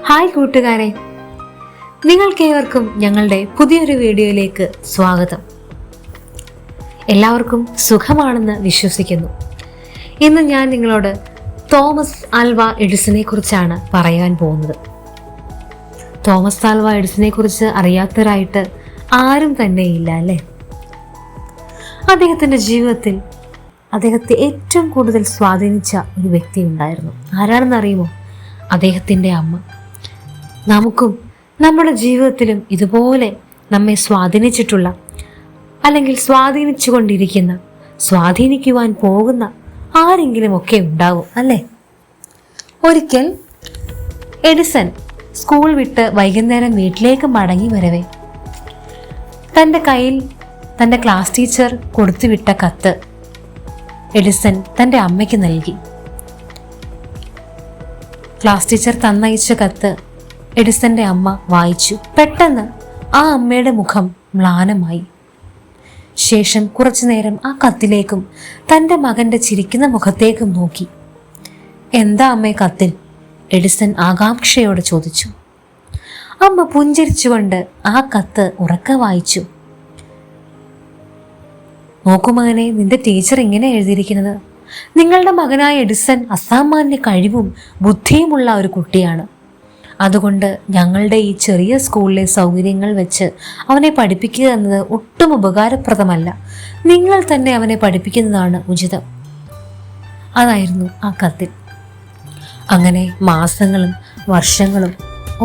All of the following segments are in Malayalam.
ഹായ് കൂട്ടുകാരെ, നിങ്ങൾക്കേവർക്കും ഞങ്ങളുടെ പുതിയൊരു വീഡിയോയിലേക്ക് സ്വാഗതം. എല്ലാവർക്കും സുഖമാണെന്ന് വിശ്വസിക്കുന്നു. ഇന്ന് ഞാൻ നിങ്ങളോട് തോമസ് ആൽവ എഡിസനെ കുറിച്ചാണ് പറയാൻ പോകുന്നത്. തോമസ് ആൽവ എഡിസനെ കുറിച്ച് അറിയാത്തവരായിട്ട് ആരും തന്നെ ഇല്ല അല്ലേ? അദ്ദേഹത്തിൻ്റെ ജീവിതത്തിൽ അദ്ദേഹത്തെ ഏറ്റവും കൂടുതൽ സ്വാധീനിച്ച ഒരു വ്യക്തി ഉണ്ടായിരുന്നു. ആരാണെന്നറിയുമോ? അദ്ദേഹത്തിൻ്റെ അമ്മ. നമുക്കും നമ്മുടെ ജീവിതത്തിലും ഇതുപോലെ നമ്മെ സ്വാധീനിച്ചിട്ടുള്ള അല്ലെങ്കിൽ സ്വാധീനിച്ചു കൊണ്ടിരിക്കുന്ന, സ്വാധീനിക്കുവാൻ പോകുന്ന ആരെങ്കിലും ഒക്കെ ഉണ്ടാവും അല്ലേ? ഒരിക്കൽ എഡിസൺ സ്കൂൾ വിട്ട് വൈകുന്നേരം വീട്ടിലേക്ക് മടങ്ങി വരവേ തൻ്റെ കയ്യിൽ തൻ്റെ ക്ലാസ് ടീച്ചർ കൊടുത്തുവിട്ട കത്ത് എഡിസൺ തൻ്റെ അമ്മയ്ക്ക് നൽകി. ക്ലാസ് ടീച്ചർ തന്നയച്ച കത്ത് എഡിസന്റെ അമ്മ വായിച്ചു. പെട്ടെന്ന് ആ അമ്മയുടെ മുഖം മ്ലാനമായി. ശേഷം കുറച്ചു നേരം ആ കത്തിലേക്കും തൻ്റെ മകന്റെ ചിരിക്കുന്ന മുഖത്തേക്കും നോക്കി. എന്താ അമ്മേ കത്തിൽ? എഡിസൺ ആകാംക്ഷയോടെ ചോദിച്ചു. അമ്മ പുഞ്ചിരിച്ചുകൊണ്ട് ആ കത്ത് ഉറക്കെ വായിച്ചു. നോക്കൂ മകനെ, നിന്റെ ടീച്ചർ ഇങ്ങനെ എഴുതിയിരിക്കുന്നത്: നിങ്ങളുടെ മകനായ എഡിസൺ അസാമാന്യ കഴിവും ബുദ്ധിയുമുള്ള ഒരു കുട്ടിയാണ്. അതുകൊണ്ട് ഞങ്ങളുടെ ഈ ചെറിയ സ്കൂളിലെ സൗകര്യങ്ങൾ വെച്ച് അവനെ പഠിപ്പിക്കുക എന്നത് ഒട്ടും ഉപകാരപ്രദമല്ല. നിങ്ങൾ തന്നെ അവനെ പഠിപ്പിക്കുന്നതാണ് ഉചിതം. അതായിരുന്നു ആ കത്തിൽ. അങ്ങനെ മാസങ്ങളും വർഷങ്ങളും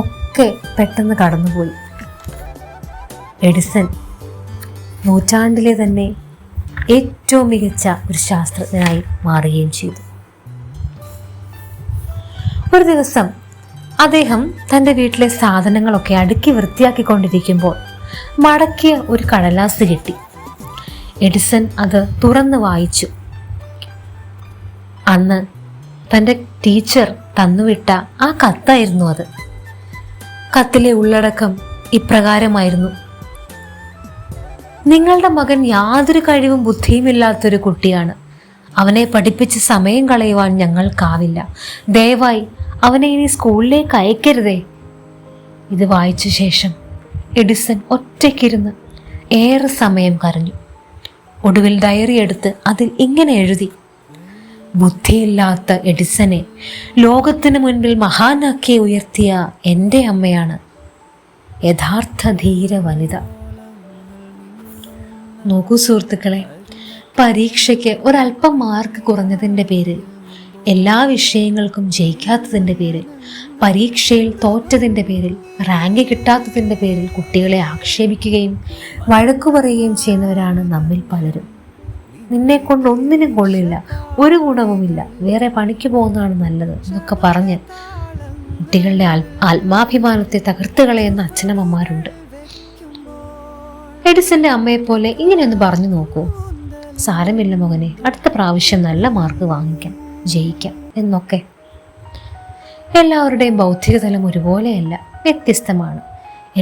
ഒക്കെ പെട്ടെന്ന് കടന്നുപോയി. എഡിസൺ നൂറ്റാണ്ടിലെ തന്നെ ഏറ്റവും മികച്ച ഒരു ശാസ്ത്രജ്ഞനായി മാറുകയും ചെയ്തു. ഒരു ദിവസം അദ്ദേഹം തൻ്റെ വീട്ടിലെ സാധനങ്ങളൊക്കെ അടുക്കി വൃത്തിയാക്കിക്കൊണ്ടിരിക്കുമ്പോൾ മടക്കിയ ഒരു കടലാസ് കിട്ടി. എഡിസൺ അത് തുറന്ന് വായിച്ചു. അന്ന് തൻ്റെ ടീച്ചർ തന്നുവിട്ട ആ കത്തായിരുന്നു അത്. കത്തിലെ ഉള്ളടക്കം ഇപ്രകാരമായിരുന്നു: നിങ്ങളുടെ മകൻ യാതൊരു കഴിവും ബുദ്ധിയുമില്ലാത്തൊരു കുട്ടിയാണ്. അവനെ പഠിപ്പിച്ച് സമയം കളയുവാൻ ഞങ്ങൾക്കാവില്ല. ദയവായി അവനെ ഇനി സ്കൂളിലേക്ക് അയക്കരുതേ. ഇത് വായിച്ച ശേഷം എഡിസൺ ഒറ്റയ്ക്കിരുന്ന് ഏറെ സമയം കരഞ്ഞു. ഒടുവിൽ ഡയറി എടുത്ത് അതിൽ ഇങ്ങനെ എഴുതി: ബുദ്ധിയില്ലാത്ത എഡിസനെ ലോകത്തിന് മുൻപിൽ മഹാനാക്കി ഉയർത്തിയ എൻ്റെ അമ്മയാണ് യഥാർത്ഥ ധീര വനിത. നോക്കൂ സുഹൃത്തുക്കളെ, പരീക്ഷയ്ക്ക് ഒരല്പം മാർക്ക് കുറഞ്ഞതിൻ്റെ പേരിൽ, എല്ലാ വിഷയങ്ങൾക്കും ജയിക്കാത്തതിൻ്റെ പേരിൽ, പരീക്ഷയിൽ തോറ്റതിൻ്റെ പേരിൽ, റാങ്ക് കിട്ടാത്തതിൻ്റെ പേരിൽ കുട്ടികളെ ആക്ഷേപിക്കുകയും വഴക്കു പറയുകയും ചെയ്യുന്നവരാണ് നമ്മിൽ പലരും. നിന്നെ കൊണ്ട് ഒന്നിനും കൊള്ളില്ല, ഒരു ഗുണവുമില്ല, വേറെ പണിക്ക് പോകുന്നതാണ് നല്ലത് എന്നൊക്കെ പറഞ്ഞ് കുട്ടികളുടെ ആത്മാഭിമാനത്തെ തകർത്ത് കളയുന്ന അച്ഛനമ്മമാരുണ്ട്. എഡിസന്റെ അമ്മയെപ്പോലെ ഇങ്ങനെയൊന്ന് പറഞ്ഞു നോക്കൂ: സാരമില്ല മകനെ, അടുത്ത പ്രാവശ്യം നല്ല മാർക്ക് വാങ്ങിക്കാം, ജയിക്കാം എന്നൊക്കെ. എല്ലാവരുടെയും ബൗദ്ധിക തലം ഒരുപോലെയല്ല, വ്യത്യസ്തമാണ്.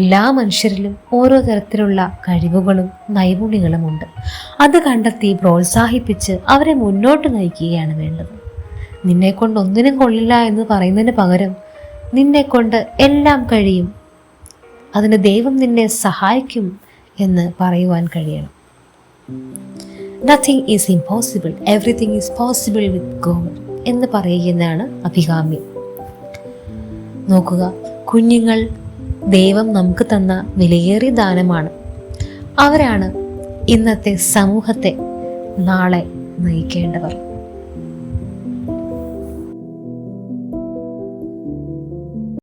എല്ലാ മനുഷ്യരിലും ഓരോ തരത്തിലുള്ള കഴിവുകളും നൈപുണ്യങ്ങളുമുണ്ട്. അത് കണ്ടെത്തി പ്രോത്സാഹിപ്പിച്ച് അവരെ മുന്നോട്ട് നയിക്കുകയാണ് വേണ്ടത്. നിന്നെക്കൊണ്ട് ഒന്നിനും കൊള്ളില്ല എന്ന് പറയുന്നതിന് പകരം നിന്നെക്കൊണ്ട് എല്ലാം കഴിയും, അതിന് ദൈവം നിന്നെ സഹായിക്കും എന്ന് പറയുവാൻ കഴിയണം. Nothing is impossible, everything is possible with God എന്ന് പറയുന്നതാണ് അഭികാമ്യം. നോക്കുക, കുഞ്ഞുങ്ങൾ ദൈവം നമുക്ക് തന്ന വിലയേറിയ ദാനമാണ്. അവരാണ് ഇന്നത്തെ സമൂഹത്തെ നാളെ നയിക്കേണ്ടവർ.